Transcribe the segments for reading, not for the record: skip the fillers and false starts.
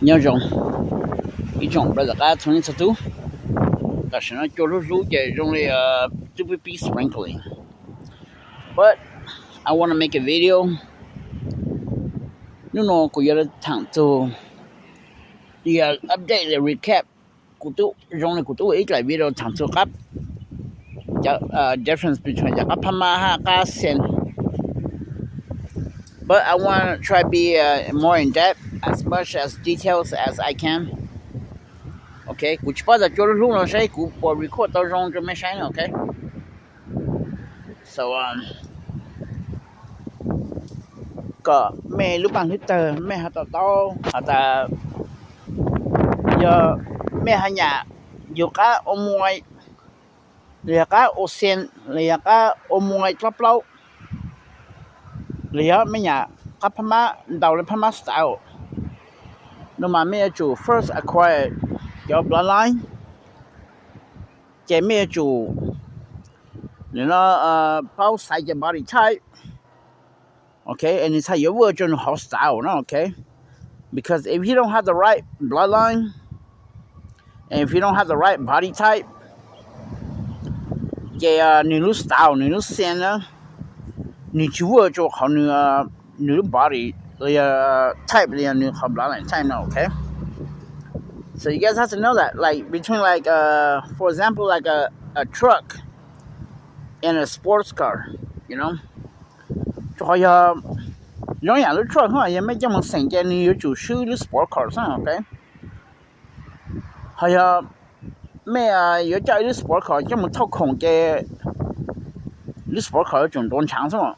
nhiều种，一种不是个从此都，但是呢，就是说这种的to be sprinkling. But I want to make a video. You know, có giờ thằng to the update the recap. Cụ tu trong này cụ tu ít lại video thằng to cấp. Difference between the Apama ha sen. But I want to try to be more in depth, as much as details as I can. Okay, which part that you're doing, say, could record those on the machine, okay? So, ก็แม่ลูกปังที่เตอแม่หาต่อหาแต่ยอแม่หาหยาอยู่กะอมวยเรียกะโอเซียนเรียกะอมวยกลับเล่าเรียกไม่หยากับพม่าดาวและพม่าสไตล์นมาแม่จู first acquired your bloodline เจแม่จูเนี่ยนะเป้าใส่จะ body type okay, and it's how your virgin hostile, no, okay? Because if you don't have the right bloodline, and if you don't have the right body type, yeah, new style, new sin, new virgin, how new body, type, new bloodline type, no, okay? So you guys have to know that, like between like for example, like a truck and a sports car, you know. 所以两样的车哈也没这么生产的有就是的 sport car 上 OK 还有没有叫的 sport car 这么掏空的 sport car 中多长是吗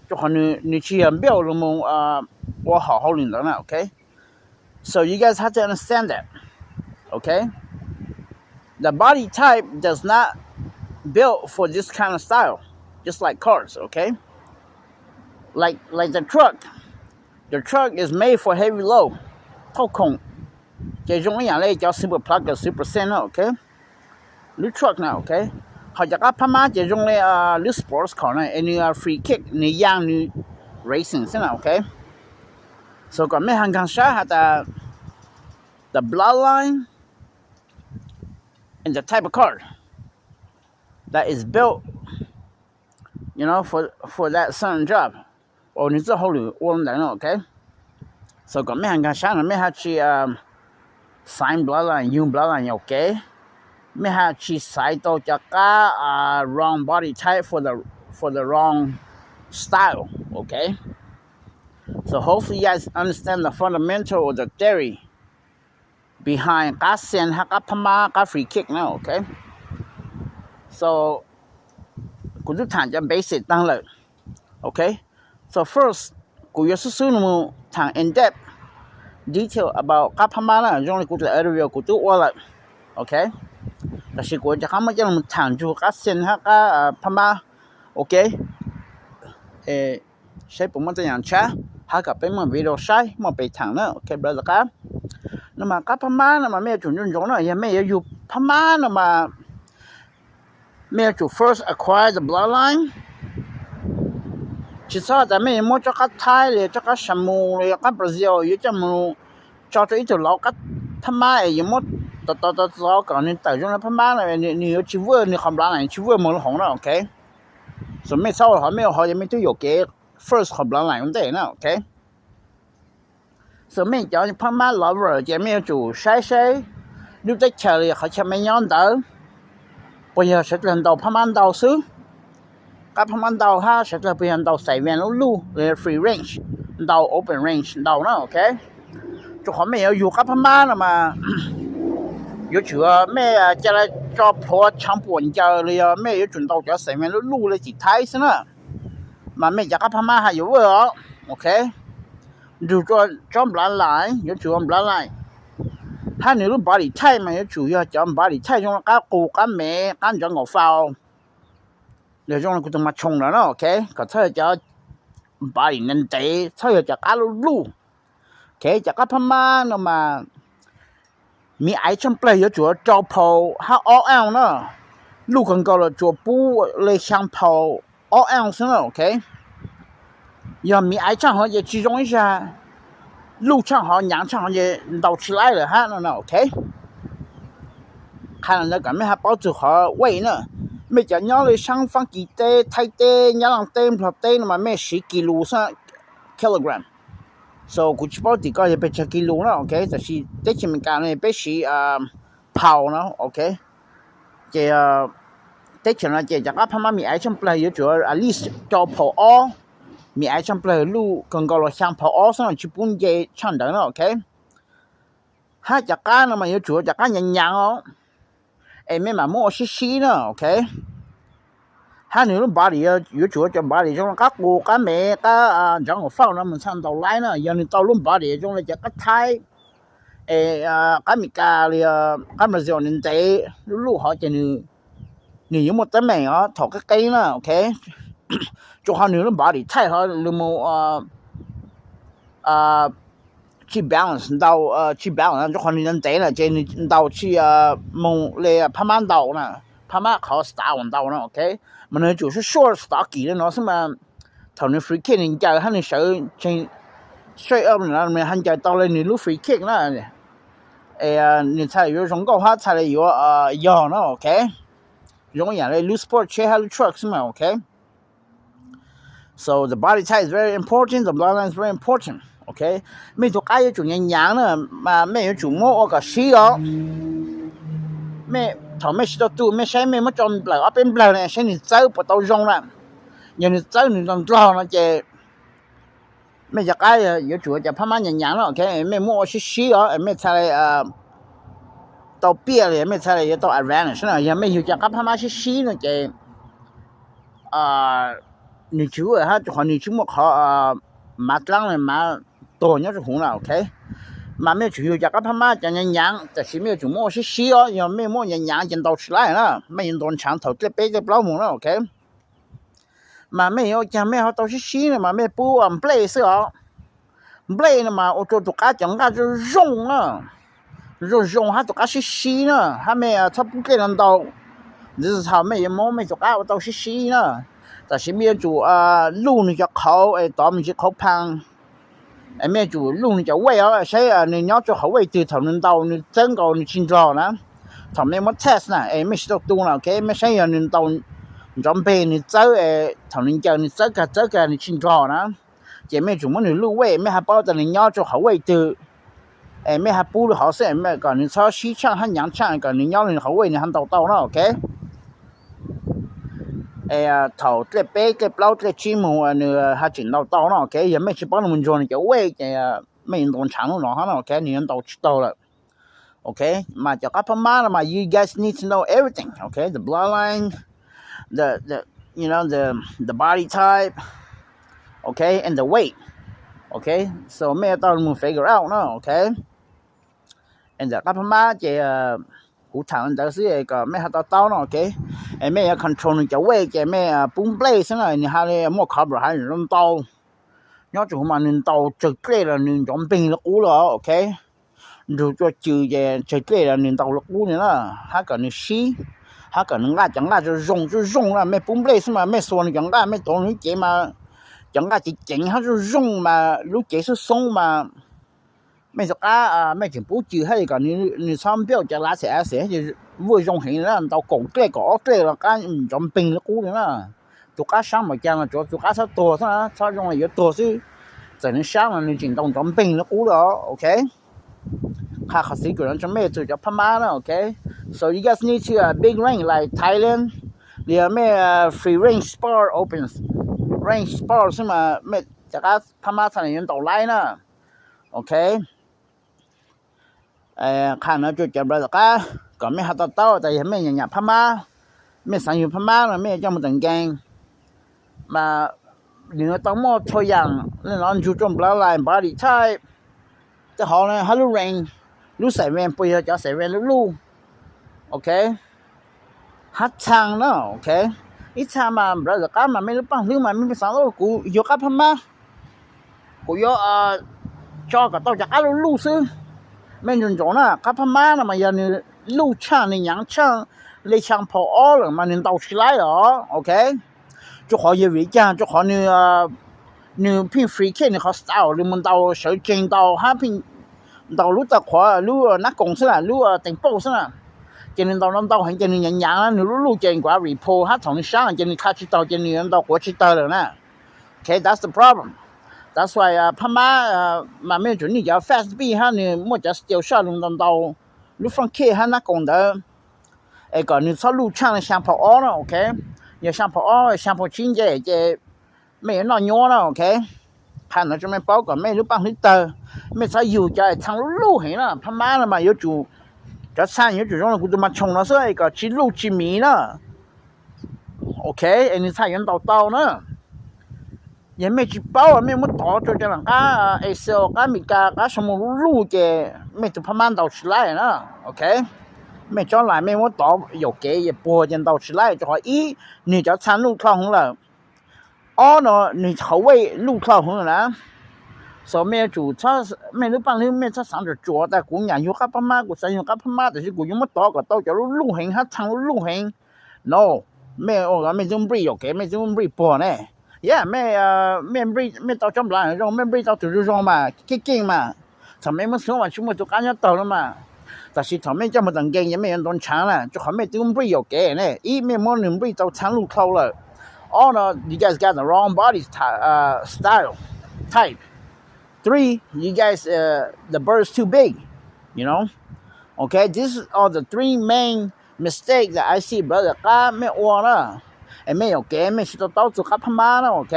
就可能你去标了么我好好领的呢 OK so you guys have to understand that OK the body type does not built for this kind of style just like cars OK like the truck is made for heavy load 掏空这种样嘞叫 super plug 10% OK 你 truck 呢 OK 好像个他妈这种嘞你 sports car 呢你free kick 你样你 racing 是呢 OK so 个没很刚啥的 the bloodline and the type of car that is built you know for that certain job or 你之后的我们来 OK so 个没很刚啥呢没去sign bloodline you bloodline OK ไม่หาชีสายต่อจากwrong body type for the wrong style okay so hopefully you guys understand the fundamental or the theory behind การเซียนฮักพม่าการ free kick now okay so กูจะถามจะ basic ตั้งเลย okay so first กูจะซื้อๆนูทาง in depth detail about การพม่านะจงเลยกูจะ area กูจะว่าเลย okayแต่สิกูจะเข้ามาจะมาถามจูการเซ็นฮักพม่าโอเคใช้ผมมันจะอย่างช้าฮักกับเป็นมันวิดีโอใช้มันไปทางนั้นโอเคบราครับนั่นมากับพม่านั่นมาแม่จุนจงน่ะยังไม่อยู่พม่านั่นมาแม่จู first acquire the bloodline จิตซ่าแต่ไม่มั่วจะกับไทยเลยจะกับสมุนเลยกับบราซิลอยู่จะมั่วจะอีตัวเรากับพม่ายังมั่วต่อก่อนนี่แต่จงแล้วพม่านี่有ชีวิตนี่คำร้านไหนชีวิตมันของเราโอเคส่วนไม่เศร้าหรอไม่เขายังไม่ต้องอยู่เก๋ first คำร้านไหนมันได้นะโอเคส่วนไม่จะพม่า lover จะไม่จู่ใช้ดูได้เฉลี่ยเขาจะไม่ย้อนเดิมพอจะเสร็จแล้วเราพม่าเราซื้อกับพม่าเราถ้าเสร็จแล้วพอเราใส่แว่นแล้วลู่เลย free range เรา open range เรานะโอเคจุดเขาไม่อยู่กับพม่านะมา有时咩即係做破搶半就你咩要轉到咗成面都擼你自睇先啦，嘛咩就個拍馬係有喎，OK？ 如果做唔嚟，要做唔嚟，睇你都 body type 嘛，要做要做 body type 種個骨個咩，跟住我發，你種佢同埋衝啦咯 ，OK？ 個出嚟就 body 嫩地，出嚟就個擼，OK？ 就個拍馬那麼。มีไอช่างเปลยอยู่จัวจอพอถ้าออลเนาะลูกคนก็เลยจัวปูเลยช่างพอออลใช่ไหมโอเคยอมมีไอช่างเขาจะ集中一下路唱好娘唱好也倒起来了哈，那 OK。看那个咩还包住好胃呢，咩就鸟嚟上方几低太低，鸟人低唔落低，那么咩10 kg 上 kilogram。So 估计包地个也被10 kg 啦 ，OK， 就是在前面讲呢，被跑呢 ，OK， 这在前呢，这就个他妈咪爱上不来，有主要 at least 叫跑哦，咪爱上不来路更高了想跑哦，上去半夜唱等了 ，OK， 哈就个那么有主要就个人样哦。咩mà mua xí nữa, ok. Hai người nó bà đi, yếu chúa cho bà đi trong các cô, các mẹ, các chẳng có phao nó mình sang tàu lái nữa, giờ nên tàu luôn bà đi trong là chỉ các thái, các mẹ cả thì các mà giờ nên thế, lúc họ chỉ nếu một tấm mày đó, thọ cái cây nữa, ok. Cho hai người nó bà đi thay họ luôn một去 balance 到去 balance 就可能人得了，这你到去蒙来拍满到呢，拍满考打完到呢 ，OK， 们呢就是 short stocky 的，那什么头呢 free kick 人家喊你手真 straight up 呢，们喊家到了你路 free kick 呢，你才有中高哈才有要呢 ，OK， 容易来 loose sport 车还有 trucks 嘛 ，OK。So the body type is very important, the bloodline is very important.OK， mấy thuộc ai chủ nhân nhàng nữa mà mấy chủ mua cái xí đó, mấy thằng mấy xí tu mấy xe mấy mất chọn lại ở bên bờ này xe này cháu bắt đầu rong là, giờ này cháu này đang lo nó chơi, mấy thuộc ai有主就拍满nhân nhàng đó, OK， mấy mua cái xí đó, mấy thay tàu bia này mấy thay là tàu advantage nữa, giờ mấy hiểu chắc拍满xí nữa chơi,你chủ ha, còn你chủ mua họ mà lăng này mà tổ nhớ cũng là ok mà mấy chủ yếu chắc các má cho nhân nhangแต่是mấy chủ mua xí đó giờ mấy mua nhân nhang chân đầu lại nữa mấy nhân đồn chẳng thầu cái bé cái bao mồm đó ok mà mấy họ chẳng mấy họ đầu xí này mà mấy bu play sữa play mà ô tô tụi cá chẳng cá cho rong nữa rồi rong ha tụi cá xí nữa ha mấy thắp cái lần đầu rồi thảo mấy mua mấy tụi cá đầu xí nữaแต่是mấy chủ路呢就口ต่อมันจะ口胖mấy chủ路呢就胃啊谁你要做好位置头能到你整个你清楚呢头没么 test 呢没识到多了 OK 没谁要能到准备你走头能叫你走个你清楚呢这没主么你路位没还包着你要做好位置没还补了好些没个你超西唱和洋唱个你要你好位你还到了 OK thầu cái bé cái bao cái chim mù nữa ha chỉnh đầu tàu nó cái giờ mấy chỉ bao mình rồi cái quay cái mấy đồng trắng nó nó cái nhiều tàu tàu là okay mà cho các pha mà you guys need to know everything okay the bloodline the you know the body type okay and the weight okay so mấy tàu mình figure out nó okay and các pha cái cụ thể đó là cái mấy hạt tàu nó okay mấy control cái weight cái mấy bung play thế này ha này mua carb hay là nó tàu nhớ chủ mà nên tàu trực cái là nên chọn pin là cũ rồi okay rồi cho trừ về trực cái là nên tàu là cũ nữa ha cần xí ha cần ngã chẳng ngã cho rong là mấy bung play thế mà mấy số này chẳng ngã mấy tổ những cái mà chẳng ngã chỉ chỉnh ha cho rong mà lúc cái số sông mà mấy số cá mấy chuyện bố trừ hay còn như xong biểu cho lá sẽ thì vừa dùng hình là tàu cổ cái là cái chọn pin nó cũ nữa tụi cá sáng mà chăng là tụi cá sao to sao dùng là yếu to chứ giờ nên sáng là nên chỉnh đồng chọn pin nó cũ đó ok ha khó sĩ của nó cho mấy tụi cho Pama đó ok so you guys need to a big ring like Thailand the mấy free range sport opens range sport nhưng mà mấy cá Pama thành những tàu lái nữa ok khả năng cho chậm rồi cả còn mấy hạt tàu tại vì mấy nhà Pama mấy sản phẩm Pama là mấy trong một tầng gang mà những tàu mua thôi rằng nên nó chú trọng bloodline body type cái họ này hello rain lúc xảy ra bây giờ cho xảy ra lúc ok hát sang đó ok ít sao mà rồi cả mà mấy lúc bằng thứ mà mấy sản phẩm của vô các Pama của vô cho cả tàu cả lúc xưa mấy nhân chỗ nè các Pama là mà giờ này lưu trang này nhang trang lấy trang phổ rồi mà nên tàu起来了 ok cho họ về vị trang cho họ như 你偏 free K 你好 style 你们到手见到哈偏到路的话路那公司啦路定报是啦今年到那到很今年人啦你路见过 report 哈从上今年开始到今年到过去到了呢 Okay, that's the problem. That's why พม่ามาไม่จุนี่จะ fast B ฮะนี่มั่วจะเตียวชาลงตอน到路放 K 哈那公的ไอ้ก่อนนี่ชอบ路唱的香泡อ้อนะ Okay อย่า香泡อ้อ香泡ชิ้นเจไม่นอนยัวนะ Okay ผ่านจะไม่เป้าก่อนไม่รู้ปังนิดเตอไม่ใช่อยู่ใจทาง路เห็นนะพม่าน่ะมาอยู่จู่จะสร้างอยู่จู่ตรงนั้นกูจะมาชงแล้วซะไอ้ก่อนชิ路ชิมีนะOkay ไอ้นี่ใช่ยันเต่าๆนะยังไม่จิเป้าไม่มุดต่อจนจะหลังก็เอเซลก็มีก็สมมุติลูกเจไม่จะพม่าเต่าชิไลนะโอเคไม่จอหลายไม่มุดต่อ有给也播见到ชิไล就好一你จะ参路เข้าของ了อ๋อเนาะ你เขาไว้路เข้าของนะ所以没有主他没รู้ปังไม่ถ้าสามจะจั่วแต่กูอยากอยู่กับพม่ากูใส่อยู่กับพม่าแต่是กูยังไม่ต่อก็ต่อจะ路行他ทาง路行 no ไม่โอ้ไม่ต้องบรีโอเคไม่ต้องบรีปอแน่Yeah, ไม่到这么烂用ไม่到就是用嘛劲嘛他们说话全部都感觉到了嘛但是他们这么等劲也没人懂长了就还没都不有给呢一没没人不到长路口了 all no you guys got the wrong body style type 3 you guys the bird's too big you know okay this is all the 3 main mistakes that I see brother ก็ไม่อ้วนนะไอ้ไม่有给ไม่是到处กับพม่านะโอเค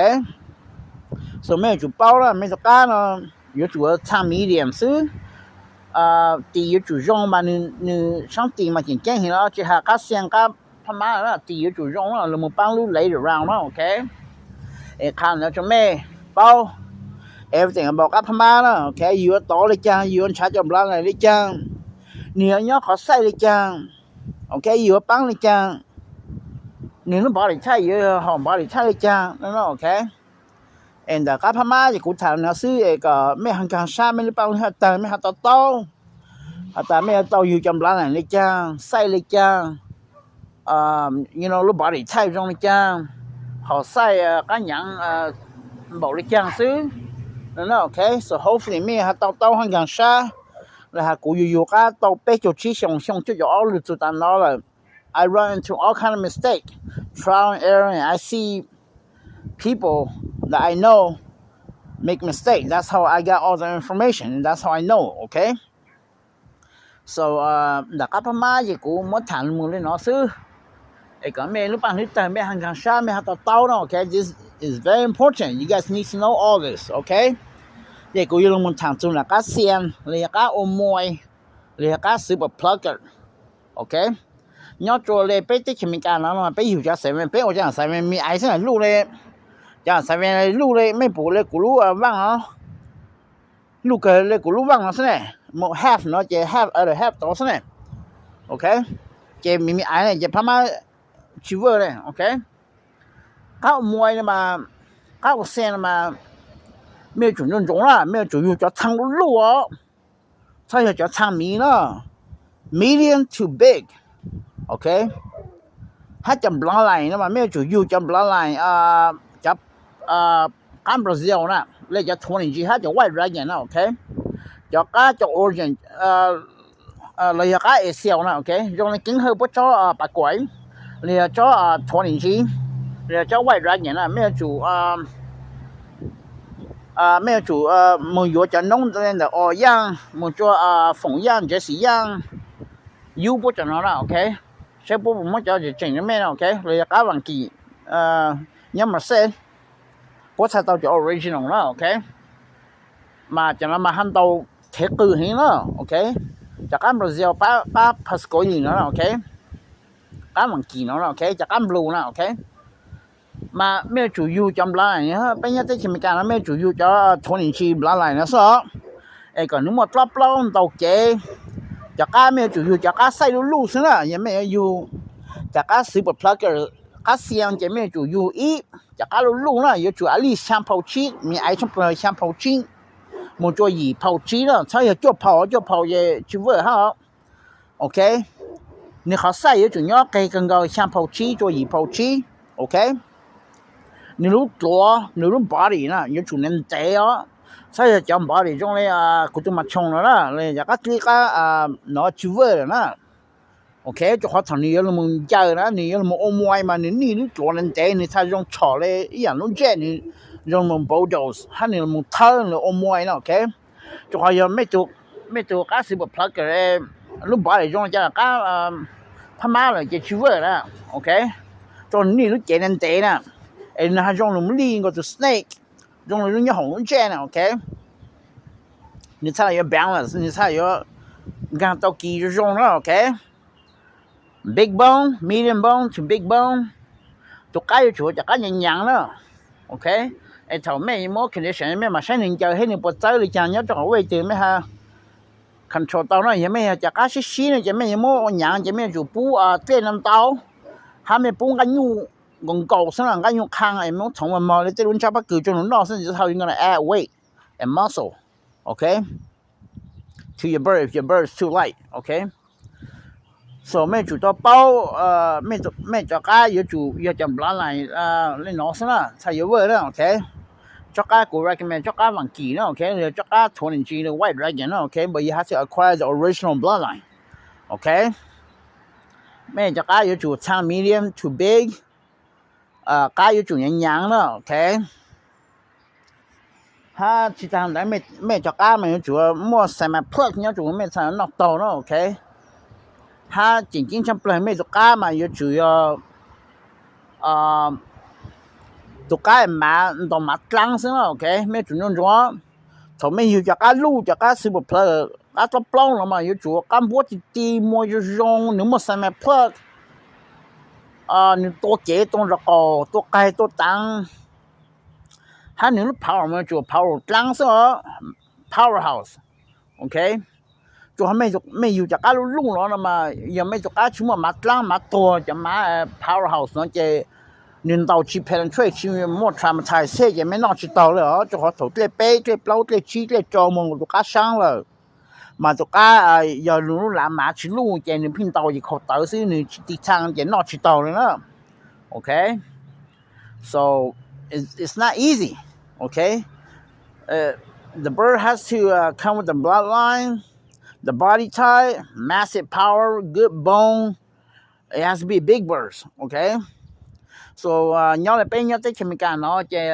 所以没有就包了没就干了有主要唱medium是第一就用嘛你上地嘛真惊了就下个先个พม่า了第一就用了我们帮路 later round 了 OK ไอ้看了就没包 everything บอกกับพม่า了 OK อยู่ต่อเลยจังอยู่ชัดจำลังเลยจังเนี่ยเนี่ยขอใส่เลยจัง OK อยู่ปังเลยจัง你能把你菜也好把你菜讲那 OK and กับพม่าจะกูถามนะซื้อไอ้ก็ไม่หันกลางชาไม่ได้ปังให้แต่ไม่หันโตแต่ไม่โตอยู่จำลังเลยจังใส่เลยจังyou know รู้把你菜中เลยจังเขาใส่กันหยังบอกเลยจังซื้อนั่น OK so hopefully ไม่หันโตหันกลางชาแล้วหากูอยู่ก็โตเป๊ะจุดชี้ชงจะอยู่เอาหรือจุดนั้นแล้วI run into all kind of mistake, trial and error, and I see people that I know make mistakes. That's how I got all the information, and that's how I know, okay? So, ดักกับพม่าจะกูมดฐานมือเลยเนาะซื้อไอ้ก็ไม่รู้ปังนิดแต่ไม่หันกลางชาไม่หันต่อเต้าเนาะ okay? This is very important. You guys need to know all this, okay? เดี๋ยวกูอยู่ลงบนฐานจุดแล้วก็เซียนเลยก็อมมวยเลยก็ซื้อแบบ plugger, okay?要做嘞被这前面干了嘛被有家身份被我讲身份没爱上路嘞讲身份路嘞没补嘞咕噜忘了路个嘞咕噜忘了是呢mo half เนาะเจ half other half ต่อ是呢 okay เจมี爱呢เจพม่าชิวเวอร์เลย okay เขามวย嘛เขาเซียน嘛没有准正宗了没有主要叫长路哦他要叫长米了 medium to big Okay ถ้าจำบลาไลน์นะมันไม่จุอยู่จำบลาไลน์จับกันบราซิลนะเลยจะ20 G ถ้าจะไว้ไรอย่างนะโอเคจะก็จะ origin เลยก็เอเชียนะโอเคตรงนี้กินเฮอปุ๊บจะปากกวยเลยจะ20 G เลยจะไว้ไรอย่างนะไม่จุ没有主没有จะ弄这样的哦样没做缝样这是样有不正了 OK sẽ bố một cho chỉnh cái ok rồi cá bằng kỳ nhưng mà xe có sao tao cho original đó ok mà cho nó mà hắn tao thế cử hình đó ok cho cá Brazil pa Pasco gì nữa ok cá bằng kỳ nó ok cho cá blue nó ok mà mấy chủ yếu trong lá này bây giờ tới khi mình càng mấy chủ yếu cho 20 G lá này nó sao ấy còn nếu mà drop long tàu chếจากการไม่จุอยู่จากการใส่ลูกๆนะยังไม่อยู่จากการซื้อแบบ plugger การเสียงจะไม่จุอยู่อีจากการลูกๆนะอยู่จุอะไรแชมพูชีมีไอช่องแชมพูชีมันจะหยีเผาชีนะถ้าอยากจะเผาจะชิวเวอร์ฮะโอเคนี่เขาใส่อยู่จุเนาะไกลกันก็แชมพูชีจะหยีเผาชีโอเค你如做你如body 呢有主人在哦所以讲 body 中咧佢都嘛冲了啦你就个这个拿去问了 OK 就好像你有那么家啦你有那么omoy嘛你做人在你才用炒咧一样拢这你用么 bulldoze 还你么掏了omoy 呢 OK 就好像ไม่ตัวก็สิบ่พลักเลยลูกบอลจงจะก็พม่าเลยจะชื่อนะโอเคจนนี่รู้เจนันเตนะไอ้นะจงลุมลีก็ตัว snake จงลุมยหงลุมเจนะโอเค你才有 balance 你才有你看到几就中了 OK big bone medium bone to big bone ตัวก็อยู่จะก็ยังๆแล้วโอเคไอ้เท่าแม่ยังมอ condition แม่มาใช้หนึ่งเจอให้หนึ่งปวดใจหรือจังเนาะจะเอาไว้เจอไหมฮะ control 到那也没จะก็สิสิเนี่ยจะไม่ยังมอหยังจะไม่อยู่ปูเต้นน้ำเตาหาไม่ปูกันอยู่กงเก่าซะนั่นกันอยู่ข้างไอ้มอ从我มาเลย这轮差不多就能到甚至how you going to add weight and muscle okay to your bird if your bird is too light okay so แม่จุดต่อเป้าแม่จะก็อยู่จุอยู่จำบลาไหนเล่นน้องซะนะใช่เยอะเว้ยนะโอเคจะก็กู recommend จะก็หวังกี่นะโอเคจะก็20G 的 white dragon นะโอเค but you have to acquire the original bloodline โอเคแม่จะก็อยู่จุทาง medium to bigก็อยู่จุยังๆนะโอเคถ้าที่ทางไหนแม่จะก็มันอยู่จุมั่วใส่มาเพิกเนี่ยจุแม่ใส่นอกโตนะโอเคถ้าจริงๆฉันเปลี่ยนไม่ตัวก้ามาอยู่จุตัวก้ามาต้องมากลางซึ่งโอเคไม่จุนยนจ้วถ้าไม่อยู่จากก้าลู่จากก้าสิบเพลย์ก้าตัวปล้องแล้วมาอยู่จุก้าบัวตีมัวอยู่ยงหนึ่งมัวใส่มาเพิกหนึ่งตัวเจ๋ตัวระกอตัวไก่ตัวตังถ้าหนึ่ง power มาจุ power กลางซึ่งpowerhouse โอเค就还没有这个路了那么也没这个什么嘛浪嘛多就嘛 powerhouse 那些领导去 penetrate 去more traumatized 也没拿去到了就好头这背这包这气这招梦都个伤了嘛这个要路来嘛去路见你拼到一口倒是你地上也拿去到了呢 okay so it's not easy okay the bird has to come with the bloodline the body type, massive power, good bone. It has to be big birds, okay? So, nhớ là bé nhớ tới chemical nó chơi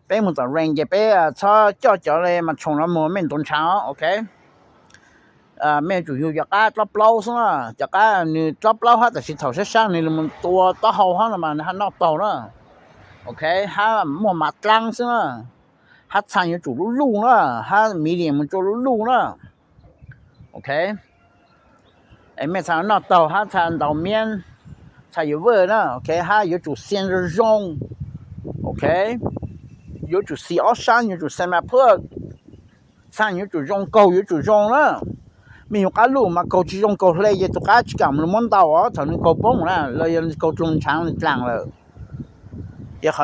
bé một tờ range chơi bé cho lên mà trồng nó mua mình tốn cháo, okay? Mẹ chủ yếu cho cá top lâu xong rồi, cho cá như top lâu hết thì thầu sẽ sang này là một tua to hầu hết là mà nó tàu đó, okay? Ha mua mặt lăng xong rồi, ha sang như chủ luôn đó, ha medium một chỗ luôn đó. Okay ไอ้แม่ทางนอกเตาหาทางเตาเมียนใช่อยู่เว้ยนะโอเคหาอยู่จุดเซียนรงโอเคอยู่จุดสีออชันอยู่จุดเซมาเพิกสร้างอยู่จุดรงเก่าอยู่จุดรงนะมีอยู่ก้าลูกมาเก่าจุดรงเก่าเลยอยู่ตัวก้าจิกมันมันเตาอ๋อถนนเก่าป้งนะเลยยังเก่าตรงช้างกลางเลยเดี๋ยวเขา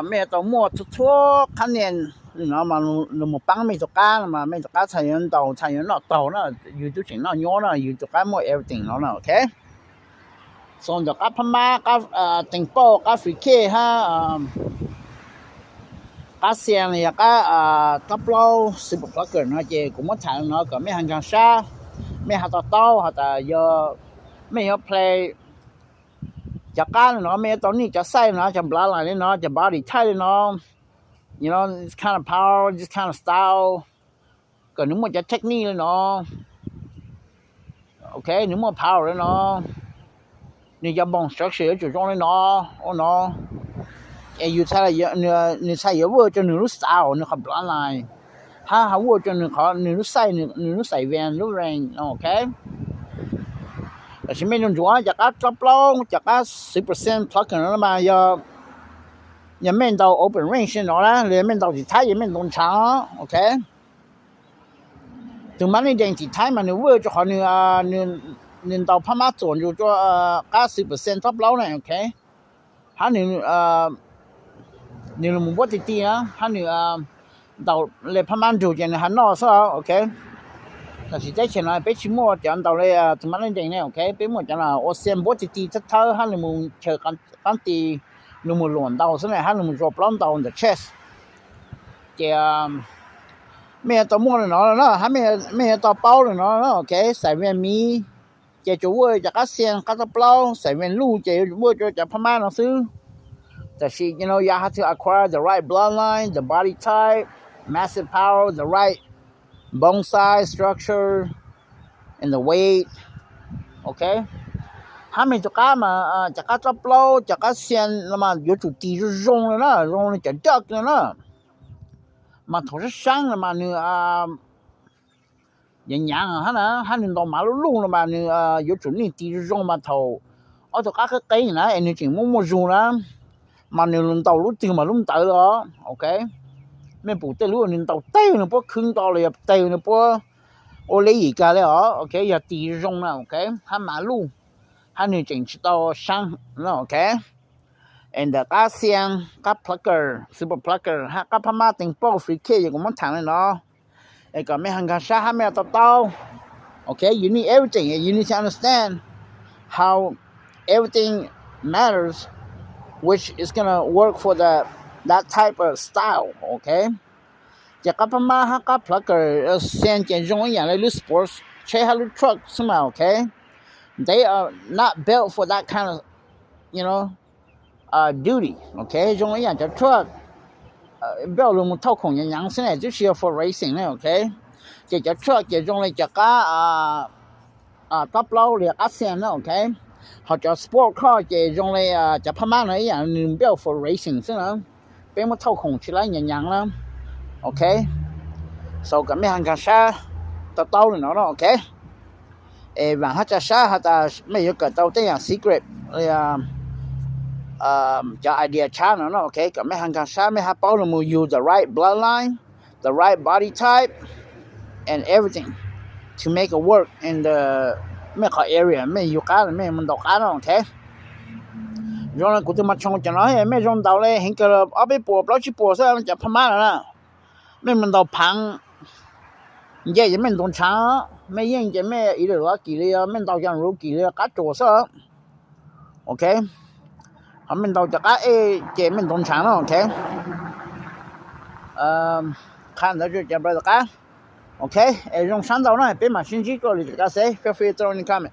แม่ต้องมั่วทั่วคะแนนnó mà nó một băng mấy chục cá mà mấy chục cá thay nhân nó tàu nóอยู่ทุกสิ่งnó nhớ nóอยู่ทุกcá mỗi everything nó là okส่วนจากcáพม่าcáติงโป้cáฟิเคฮะcáเซียนเนี่ยcáทับโลสิบกว่าเกินนะเจ้กูไม่ถ่ายnóก็ไม่หันกันช้าไม่หาต่อเต้าหาแต่เยอะไม่เยอะ play จากcáเนาะไม่ตอนนี้จะใส่เนาะจะบลาอะไรเนาะจะบาดีไทยเนาะYou know, this kind of power, this kind of style. Có những một cái technique nó. Okay, những một power nó. Như cái bóng structure chủ trong nó, nó. And you tell you say you work cho những style nó không plan lại. Ha work cho những say van lúc range, okay? Là chỉ mấy chúng chắc các top long, chắc các 10% plug nó mà giờ也面到 open range nó啦，你面到其他也面东长 ，OK？ ถึงมันในแดงที่ท้ายมันเนี่ยเวอร์จะขอเนี่ย到พม่าส่วนอยู่ตัว90% ท็อปแล้วเนี่ยโอเคถ้าเนี่ยมันบ่ติดนะถ้าเนี่ย到เลยพม่าอยู่เนี่ยหันนอกซะโอเคแต่สิได้เช่นไปชิมอจัน到เลยถึงมันในแดงเนี่ยโอเคไปหมดจังล่ะโอเซียนบ่ติดถ้าถ้าเนี่ยมึงเจอกันตี那么乱刀是呢还那么做不乱刀 on the chest 这没到摸了呢还没到包了呢 OK ใส่เวียนมี这就我这个线个不老ใส่เวียน路这我就จะพม่าหนังสือแต่ you know you have to acquire the right bloodline the body type massive power the right bone size structure and the weight okay 还没这个嘛这个不老这个线那么有主地就用了呢用了就掉了呢嘛头是伤了嘛你人啊哈呢哈你到马路了嘛你有主你地就用嘛头就个cây呢你只摸用啦嘛你轮到路定嘛轮到了 OK ไม่ปูเตรู้นี่到เต呢不ขึ้น到了เต呢不我来一个了 OK 要地用了 OK 哈马路哈你只知道伤了 OK and the กาเสียงกับ plugger super plugger ฮะกับพม่าติงโป้ฟรีเคอย่างมันถามเลยเนาะไอ้ก็ไม่หันกันซะฮะไม่ตอ okay you need everything you need to understand how everything matters which is going to work for that type of style okay จากกับพม่าฮะกับ plugger เสียงจะยงอย่างไรหรือ sports ใช้ฮะหรือ truck ใช่มั้ย okay they are not built for that kind of you know duty okay 用一样叫 truck 不要那么掏空人现在就是 for racing 呢 okay 这叫 truck 这用来这个top load 的阿线呢 okay 或者 sport car 这用来这พม่า呢一样你不要 for racing 是呢别么掏空起来人了 okay so ก็ไม่หันกันซะต่อๆเนาะ okay ว่าถ้าจะซะถ้าไม่有个到这样 secret จะ idea channel เนาะ okay ก็ไม่หันกันซะไม่หาเป้าลมูyou the right bloodline the right body type and everything to make it work in the ไม่ขอ area ไม่อยู่กันไม่มันดอกกันเนาะ okay ย้อนกูจะมาชงจะเนาะไม่ยอมดาวเลยเห็นก็เอาไปปวดแล้วสิปวดซะจะพม่าแล้วนะไม่มันดอกพังเย่จะไม่โดนช้าไม่ยังจะไม่อีหรือกี่เลยไม่ดอกยังรู้กี่เลยกัดตัวซะ okay 他们到这个这们农场了 OK 看到就这边的 OK 用上到呢别嘛信息过来这个谁 feel free to throw in comment